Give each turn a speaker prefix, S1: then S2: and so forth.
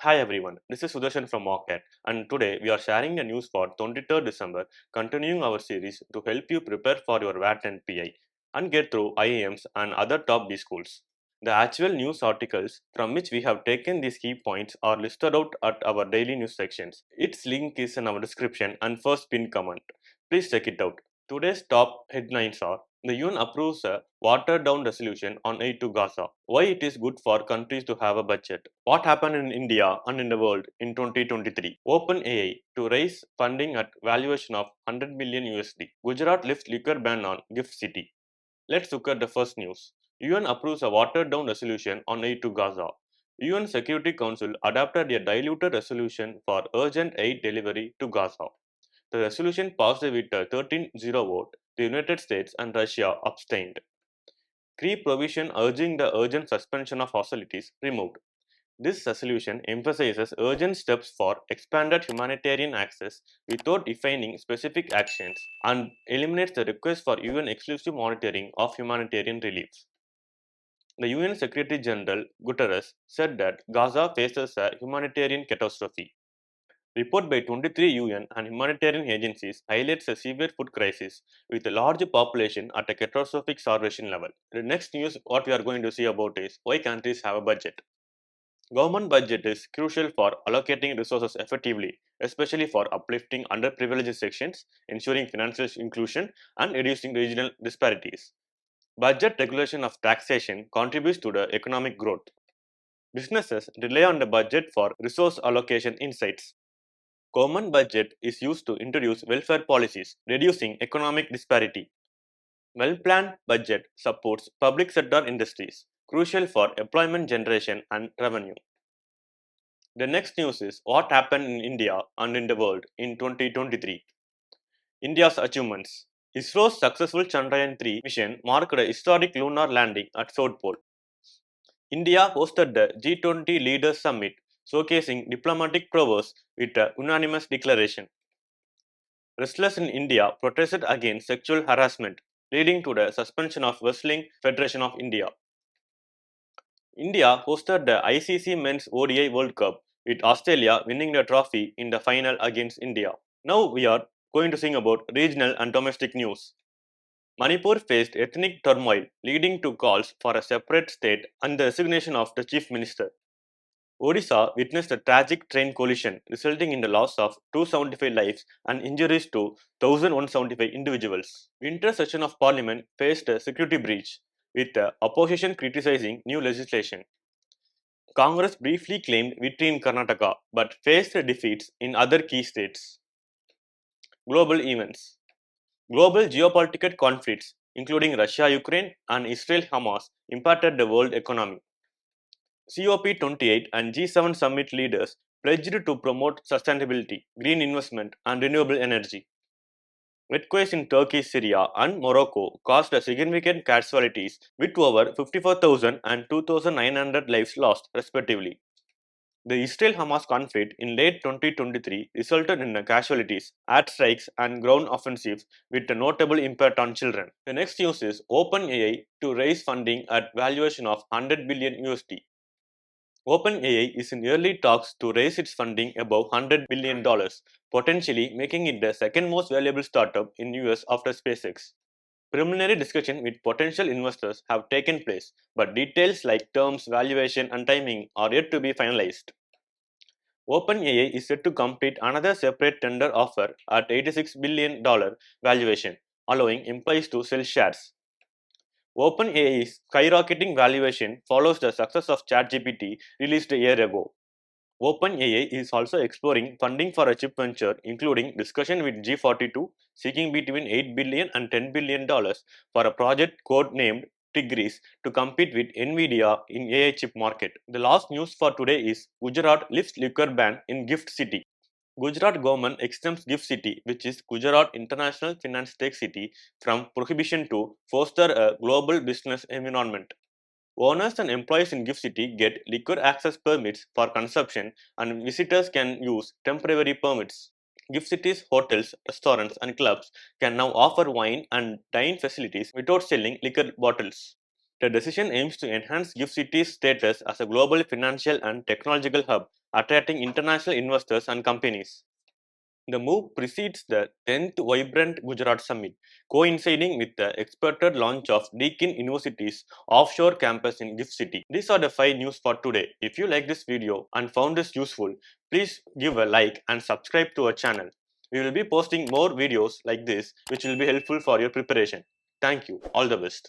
S1: Hi everyone, this is Sudarshan from Mockat, and today we are sharing a news for 23rd December, continuing our series to help you prepare for your WAT and PI and get through IIMs and other top B schools. The actual news articles from which we have taken these key points are listed out at our daily news sections. Its link is in our description and first pinned comment. Please check it out. Today's top headlines are: the UN approves a watered down resolution on aid to Gaza. Why it is good for countries to have a budget. What happened in India and in the world in 2023. OpenAI to raise funding at valuation of 100 million USD. Gujarat lifts liquor ban on Gift City. Let's look at the first news. UN approves a watered down resolution on aid to Gaza. UN Security Council adopted a diluted resolution for urgent aid delivery to Gaza. The resolution passed with a 13-0 vote. The United States and Russia abstained. Key provision urging the urgent suspension of hostilities removed. This resolution emphasizes urgent steps for expanded humanitarian access without defining specific actions and eliminates the request for UN exclusive monitoring of humanitarian relief. The UN Secretary General Guterres said that Gaza faces a humanitarian catastrophe. Report by 23 UN and humanitarian agencies highlights a severe food crisis with a large population at a catastrophic starvation level. The next news what we are going to see about is why countries have a budget. Government budget is crucial for allocating resources effectively, especially for uplifting underprivileged sections, ensuring financial inclusion, and reducing regional disparities. Budget regulation of taxation contributes to the economic growth. Businesses rely on the budget for resource allocation insights. Common budget is used to introduce welfare policies, reducing economic disparity. Well-planned budget supports public sector industries, crucial for employment generation and revenue. The next news is what happened in India and in the world in 2023. India's achievements. ISRO's successful Chandrayaan-3 mission marked a historic lunar landing at South Pole. India hosted the G20 Leaders Summit, showcasing diplomatic prowess with a unanimous declaration. Wrestlers in India protested against sexual harassment, leading to the suspension of Wrestling Federation of India. India hosted the ICC Men's ODI World Cup, with Australia winning the trophy in the final against India. Now we are going to sing about regional and domestic news. Manipur faced ethnic turmoil, leading to calls for a separate state and the resignation of the chief minister. Odisha witnessed a tragic train collision, resulting in the loss of 275 lives and injuries to 1,175 individuals. Winter session of parliament faced a security breach, with the opposition criticizing new legislation. Congress briefly claimed victory in Karnataka, but faced defeats in other key states. Global events. Global geopolitical conflicts, including Russia-Ukraine and Israel-Hamas, impacted the world economy. COP28 and G7 summit leaders pledged to promote sustainability, green investment, and renewable energy. Earthquakes in Turkey, Syria, and Morocco caused significant casualties, with over 54,000 and 2,900 lives lost, respectively. The Israel-Hamas conflict in late 2023 resulted in casualties, airstrikes, and ground offensives, with a notable impact on children. The next news is OpenAI to raise funding at valuation of 100 billion USD. OpenAI is in early talks to raise its funding above $100 billion, potentially making it the second most valuable startup in US after SpaceX. Preliminary discussions with potential investors have taken place, but details like terms, valuation, and timing are yet to be finalized. OpenAI is set to complete another separate tender offer at $86 billion valuation, allowing employees to sell shares. OpenAI's skyrocketing valuation follows the success of ChatGPT released a year ago. OpenAI is also exploring funding for a chip venture, including discussion with G42 seeking between $8 billion and $10 billion for a project codenamed Tigris to compete with Nvidia in AI chip market. The last news for today is Gujarat lifts liquor ban in Gift City. Gujarat government extends Gift City, which is Gujarat International Finance Tech City, from prohibition to foster a global business environment. Owners and employees in Gift City get liquor access permits for consumption, and visitors can use temporary permits. Gift City's hotels, restaurants, and clubs can now offer wine and dine facilities without selling liquor bottles. The decision aims to enhance Gift City's status as a global financial and technological hub attracting international investors and companies. The move precedes the 10th Vibrant Gujarat Summit, coinciding with the expected launch of Deakin University's offshore campus in Gift City. These are the 5 news for today. If you like this video and found this useful, please give a like and subscribe to our channel. We will be posting more videos like this which will be helpful for your preparation. Thank you. All the best.